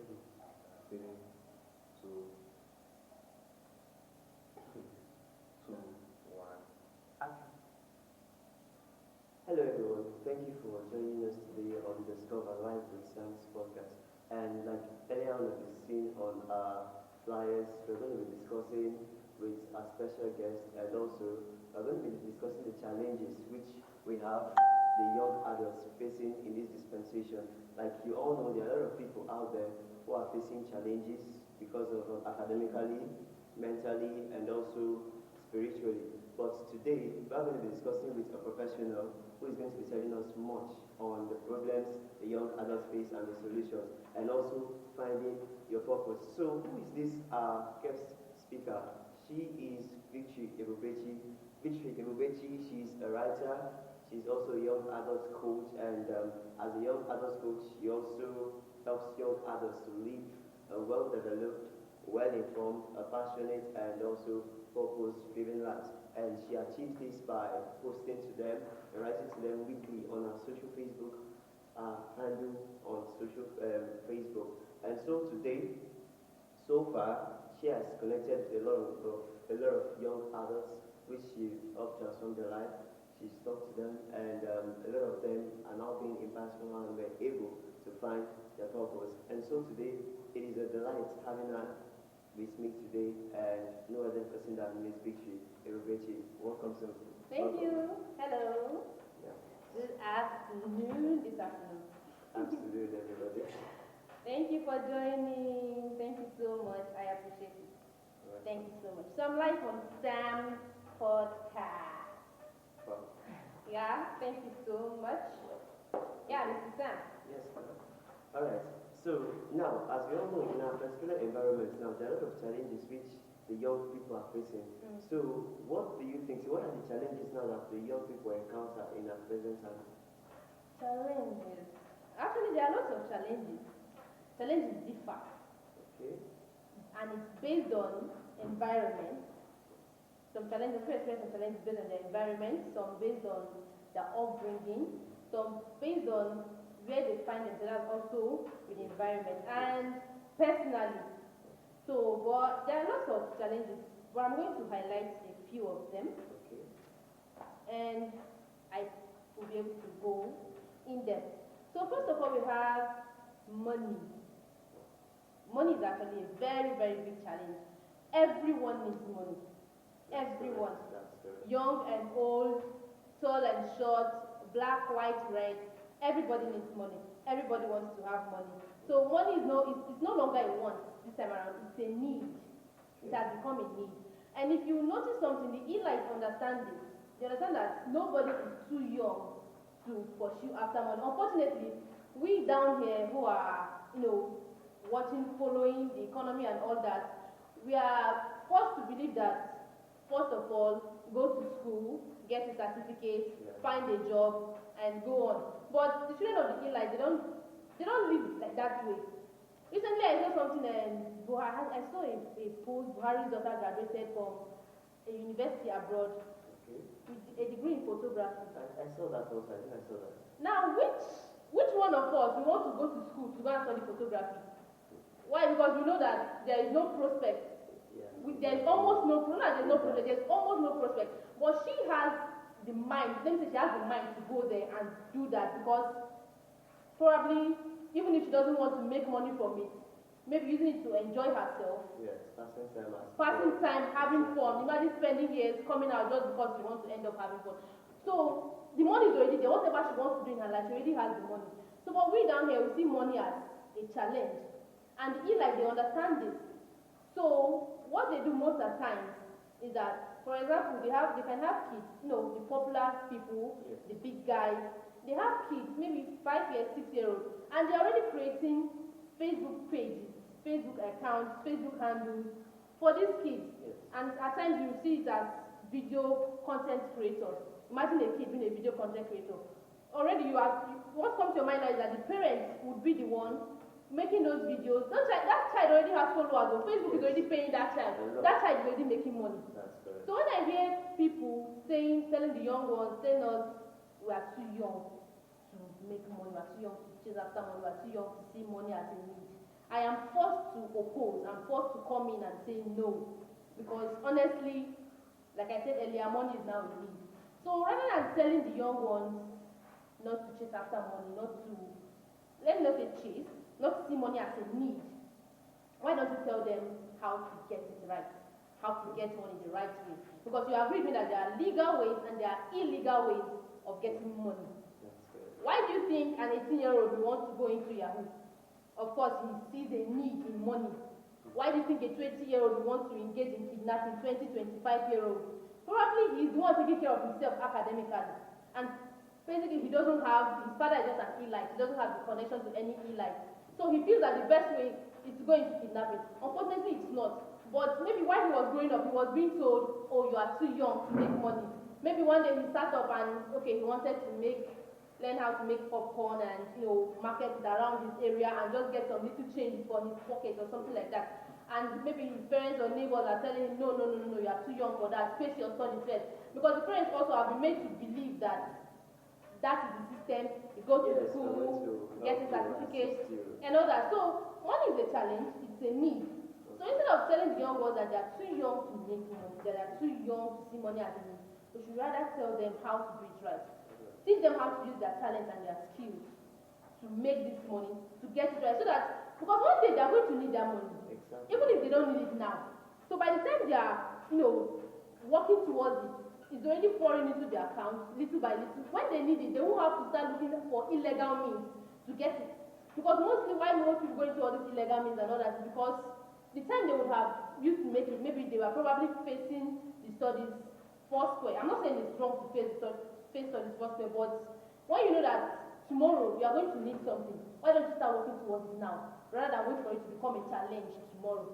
Three, two, two, one. Action. Hello everyone, thank you for joining us today on Discover Life with Science podcast. And like earlier on we've seen on our flyers, we're going to be discussing with our special guest, and also we're going to be discussing the challenges which we have the young adults facing in this dispensation. Like you all know, there are a lot of people out there who are facing challenges because of academically, mentally, and also spiritually. But today, we are going to be discussing with a professional who is going to be telling us much on the problems the young adults face and the solutions, and also finding your purpose. So, who is this guest speaker? She is Victory Ebubechi. Victory Ebubechi, she's a writer. She's also a young adult coach, and as a young adult coach, she also helps young adults to live a well-developed, well-informed, passionate, and also purpose-driven lives. And she achieves this by posting to them and writing to them weekly on her social Facebook handle on social Facebook. And so today, so far, she has connected with a lot of young adults, which she helped transform their life. She's talked to them, and a lot of them are now being impacted and were able to find their purpose. And so today, it is a delight having her with me today, and no other person than Miss Victory Ebubechi. Welcome to. Thank you. Hello. Yeah. Good afternoon. This afternoon. Absolutely, everybody. Thank you for joining. Thank you so much. I appreciate it. Right. Thank you so much. So I'm live on Sam Podcast. Wow. Yeah. Thank you so much. Yeah, this is Sam. Yes. All right. So now, as we all know, in our particular environment now, there are a lot of challenges which the young people are facing. So, what do you think? So, what are the challenges now that the young people encounter in our present time? Challenges. Actually, there are lots of challenges. Challenges differ. Okay. And it's based on environment. Some challenges, some challenges based on the environment, some based on their upbringing, some based on where they find themselves also with the environment and personally. So, but there are lots of challenges, but I'm going to highlight a few of them. Okay. And I will be able to go in depth. So first of all, we have money. Money is actually a very, very big challenge. Everyone needs money. Everyone. Young and old, tall and short, black, white, red. Everybody needs money. Everybody wants to have money. So money is it's no longer a want this time around. It's a need. It has become a need. And if you notice something, the Elites understand this. They understand that nobody is too young to pursue after money. Unfortunately, we down here who are, watching, following the economy and all that, we are forced to believe that, first of all, go to school, get a certificate, find a job, and go on. But the children of the Elites, they don't live like that way. Recently, I saw something, and I saw a post. Buhari's daughter graduated from a university abroad with a degree in photography. I saw that also. I think I saw that. Now, which one of us we want to go to school to go and study photography? Why? Because we know that there is no prospect. Yeah. There's almost no prospect. There's almost no prospect. But she has the mind. Let me say she has the mind to go there and do that, because probably even if she doesn't want to make money from it, maybe using it to enjoy herself. Yes, passing time, having fun. Imagine spending years coming out just because she wants to end up having fun. So the money is already there. Whatever she wants to do in her life, she already has the money. So but we down here, we see money as a challenge. And the Eli, they understand this. So what they do most of the time is that, for example, they can have kids, the popular people, the big guys. They have kids, maybe 5 years, 6-year-olds, and they're already creating Facebook pages, Facebook accounts, Facebook handles for these kids. Yes. And at times you see it as video content creators. Imagine a kid being a video content creator. Already what comes to your mind now is that the parents would be the one making those videos. That child already has followers. Facebook is already paying that child. That child is already making money. So when I hear people telling the young ones, telling us, we are too young to make money, we are too young to chase after money, we are too young to see money as a need, I am forced to oppose. I'm forced to come in and say no. Because honestly, like I said earlier, money is now a need. So rather than telling the young ones not to chase after money, not to, let me not say chase, not to see money as a need, why don't you tell them how to get it right? How to get money the right way? Because you agree with me that there are legal ways and there are illegal ways of getting money. Why do you think an 18-year-old will want to go into Yahoo? Of course, he sees a need in money. Why do you think a 20-year-old will want to engage in kidnapping 20, 25-year-old? Probably he's the one taking care of himself academically. And basically, he doesn't have, his father is just an elite. He doesn't have the connection to any elite. So he feels that the best way is to go into kidnapping. Unfortunately, it's not. But maybe while he was growing up, he was being told, oh, you are too young to make money. Maybe one day he sat up and, okay, he wanted to learn how to make popcorn and, market it around his area and just get some little change for his pocket or something like that. And maybe his parents or neighbors are telling him, no, you are too young for that, face your studies first. Because the parents also have been made to believe that that is the system, you go to school, get a certificate, and all that. So money is a challenge, it's a need. So instead of telling the young ones that they are too young to make money, that they are too young to see money as a need, we should rather tell them how to do it right. Teach them how to use their talent and their skills to make this money, to get it right. So that, because one day they are going to need their money, even if they don't need it now. So by the time they are, working towards it, it's already pouring into their account little by little. When they need it, they won't have to start looking for illegal means to get it. Because mostly why most people go into all these illegal means and all that is because the time they would have used to make it, maybe they were probably facing the studies foursquare. I'm not saying it's wrong to face studies foursquare, but when you know that tomorrow you are going to need something, why don't you start working towards it now, rather than wait for it to become a challenge tomorrow?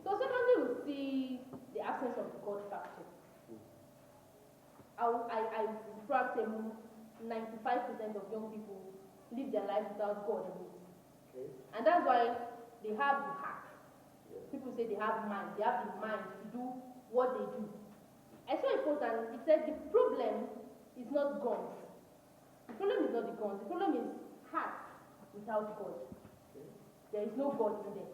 So secondly, we see the absence of the God factor. I probably say 95% of young people live their life without God in it. Okay. And that's why they have the heart. Yeah. People say they have mind. They have the mind to do what they do. I saw a quote and it said the problem is not guns. The problem is not the guns. The problem is heart without God. Okay. There is no God in them.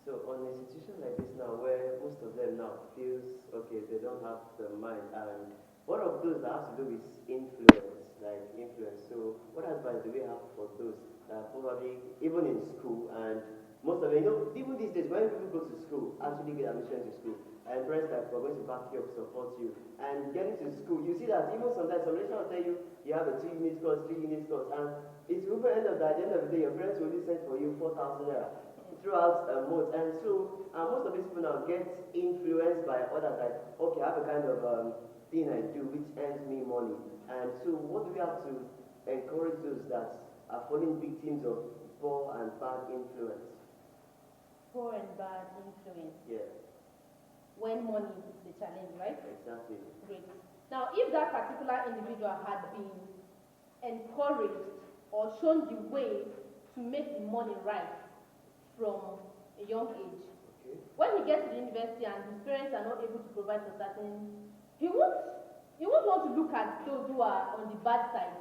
So on a situation like this now, where most of them now feels, okay, they don't have the mind, and one of those that has to do with influence, So what advice do we have for those that probably, even in school, and most of them, even these days, when people go to school, actually get admission to school, and parents like, we're going to back you up, support you, and getting to school, you see that even sometimes some lecturer will tell you, you have a 2-unit course, 3-unit course, and it will be at the end of the day, your parents will only send for you 4,000 naira throughout a month. And so most of these people now get influenced by others, like, okay, I have a kind of thing I do which earns me money. And so what do we have to encourage those that are falling victims of poor and bad influence? Poor and bad influence. Yeah. When money is the challenge, right? Exactly. Great. Now, if that particular individual had been encouraged or shown the way to make the money right from a young age, okay, when he gets to the university and his parents are not able to provide for certain, he won't want to look at those who are on the bad side,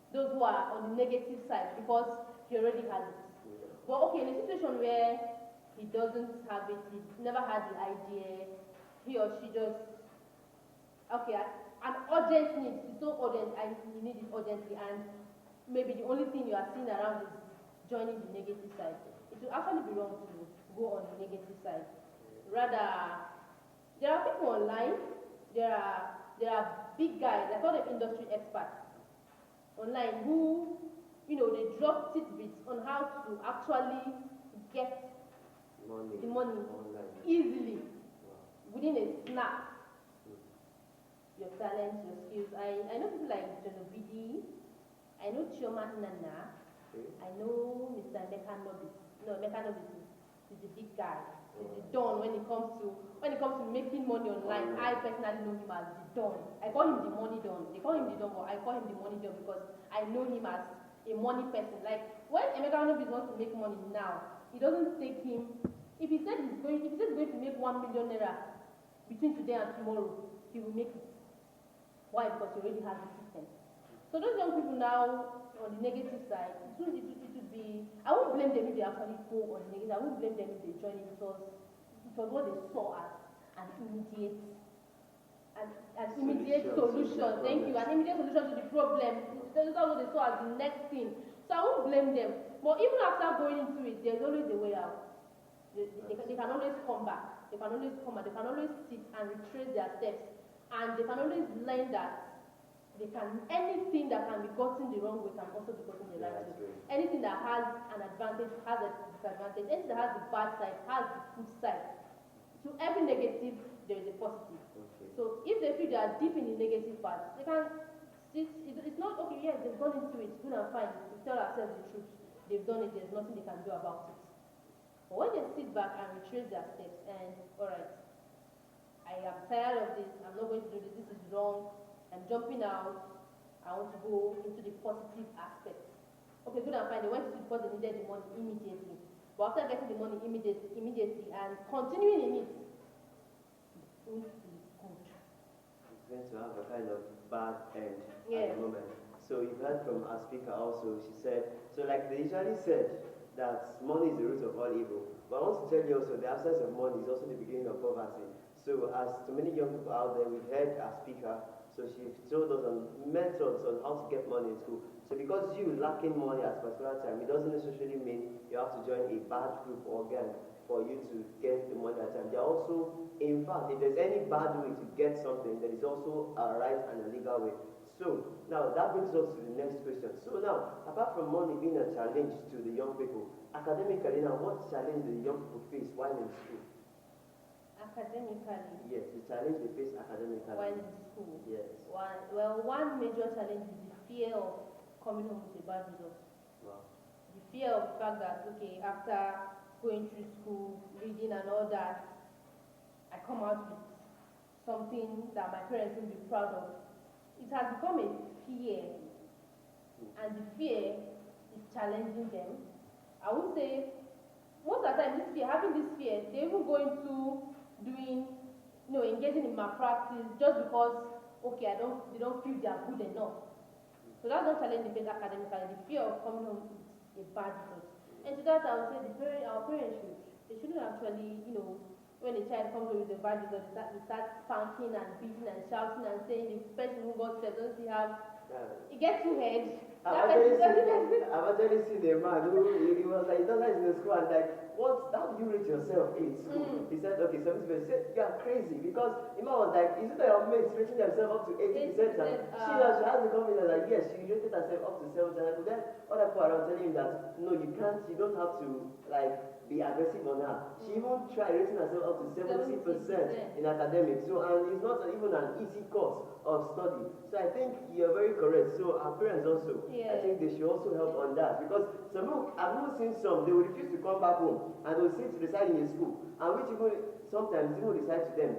those who are on the negative side, because he already has it. Yeah. But okay, in a situation where he doesn't have it, he never had the idea, he or she just, okay, an urgent need, it's so urgent, and you need it urgently, and maybe the only thing you are seeing around is joining the negative side. It will actually be wrong to go on the negative side. Rather, there are people online, there are big guys, I call them industry experts online, who, they drop tidbits on how to actually get the money online easily, within a snap. Your talent, your skills. I know people like John Obidi, I know Chioma Nana, I know Mr. Mekanobis. No, Mekanobis is the big guy. He's the don when it comes to making money online. I personally know him as the don. I call him the money don. They call him the don, but I call him the money don because I know him as a money person. Like when Mekanobis wants to make money now, it doesn't take him. If he says he's going to make 1 million naira between today and tomorrow, he will make it. Why? Because he already has the system. So those young people now on the negative side, it would be be, I won't blame them if they actually go on negative. I won't blame them if they join it because it was what they saw as an immediate solution. Thank you. An immediate solution to the problem. That's what they saw as the next thing. So I won't blame them. But even after going into it, there's always a way out. They can always come back. They can always come back. They can always sit and retrace their steps. And they can always learn that anything that can be gotten the wrong way can also be gotten the right way. Anything that has an advantage has a disadvantage. Anything that has the bad side has the good side. To every negative, there is a positive. Okay. So if they feel they are deep in the negative part, they can. It's not okay. Yes, they've gone into it. Good and fine. We tell ourselves the truth. They've done it. There's nothing they can do about it. But when they sit back and retrace their steps, and all right, I am tired of this. I'm not going to do this. This is wrong. I'm jumping out. I want to go into the positive aspect. Okay, good and fine. They went to because they needed the money immediately. But after getting the money immediately and continuing in it, it won't be good. It's going to have a kind of bad end Yes. at the moment. So you've heard from our speaker also, she said, so like they usually said that money is the root of all evil. But I want to tell you also, the absence of money is also the beginning of poverty. So as to many young people out there, we've heard our speaker, so she told us on methods on how to get money in school. So because you lacking money at a particular time, it doesn't necessarily mean you have to join a bad group or gang for you to get the money at a time. There are also, in fact, if there's any bad way to get something, there is also a right and a legal way. So now that brings us to the next question. So now, apart from money being a challenge to the young people, academically now, what challenge do the young people face while in school? Academically? Yes, the challenge they face academically. While in school? Yes. One major challenge is the fear of coming home with a bad result. Wow. The fear of the fact that, okay, after going through school, reading and all that, I come out with something that my parents will be proud of. It has become a fear, and the fear is challenging them. I would say most of the time having this fear, they even go into doing, engaging in malpractice just because, okay, they don't feel they are good enough. So that's not challenge the face academically, the fear of coming home with a bad result. And to that, I would say our parents shouldn't actually, when a child comes home with a bad result, they start spanking and beating and shouting and saying the person who got set doesn't have. It gets too head. I've actually seen a man who he was like, he doesn't in the school and like, how do you rate yourself in school? He said, okay, 70%. He said, you are crazy because the man was like, is it that your mates rating themselves up to 80%? She has the confidence like, yes, she rated herself up to 70%. But then other people around telling him that, no, you don't have to like be aggressive on her. She even tried rating herself up to 70% in academics. So, and it's not even an easy course of study. So I think you're very correct. So our parents also, I think they should also help on that because I've even seen some, they will refuse to come back home and they will sit to reside in a school, and which even sometimes even decide to them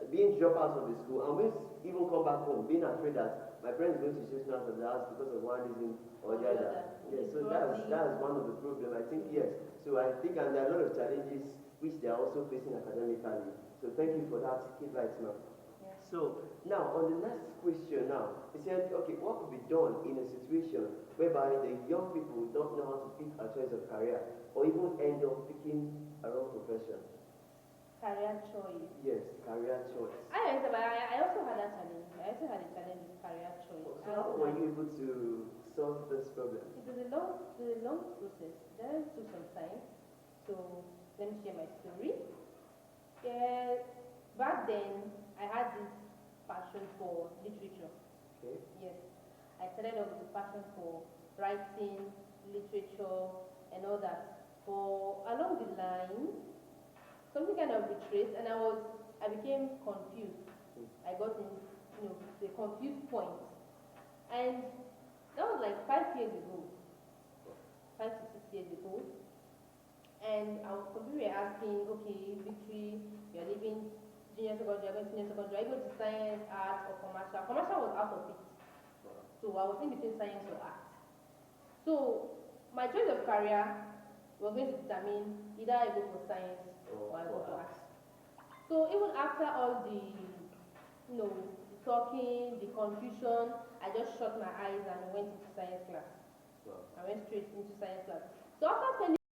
being dropped out of the school and which even come back home being afraid that my parents are going to chase me out of the house because of one reason or the other. Yes, so that's one of the problems. I think yes. So I think and there are a lot of challenges which they are also facing academically. So thank you for that. Keep right now. So now on the next question now, he said, okay, what could be done in a situation whereby the young people don't know how to pick a choice of career or even end up picking a wrong profession? Career choice. Yes, career choice. I also had that challenge. I also had a challenge with career choice. So how were you able to solve this problem? It was a long process. That took some time. So let me share my story. Back then, I had this passion for literature. Okay. Yes. I started off with a passion for writing, literature, and all that. For along the line, something kind of retraced, and I became confused. I got in, the confused point. And that was like 5 years ago, 5 to 6 years ago. And we were asking, okay, Victory, you're leaving junior secondary, you're going to senior secondary, are you going to science, art, or commercial? Commercial was out of it. So I was in between science or art. So my choice of career was going to determine either I go for science or I go for art. So even after all the, the talking, the confusion, I just shut my eyes and went into science class. I I went straight into science class. So after spending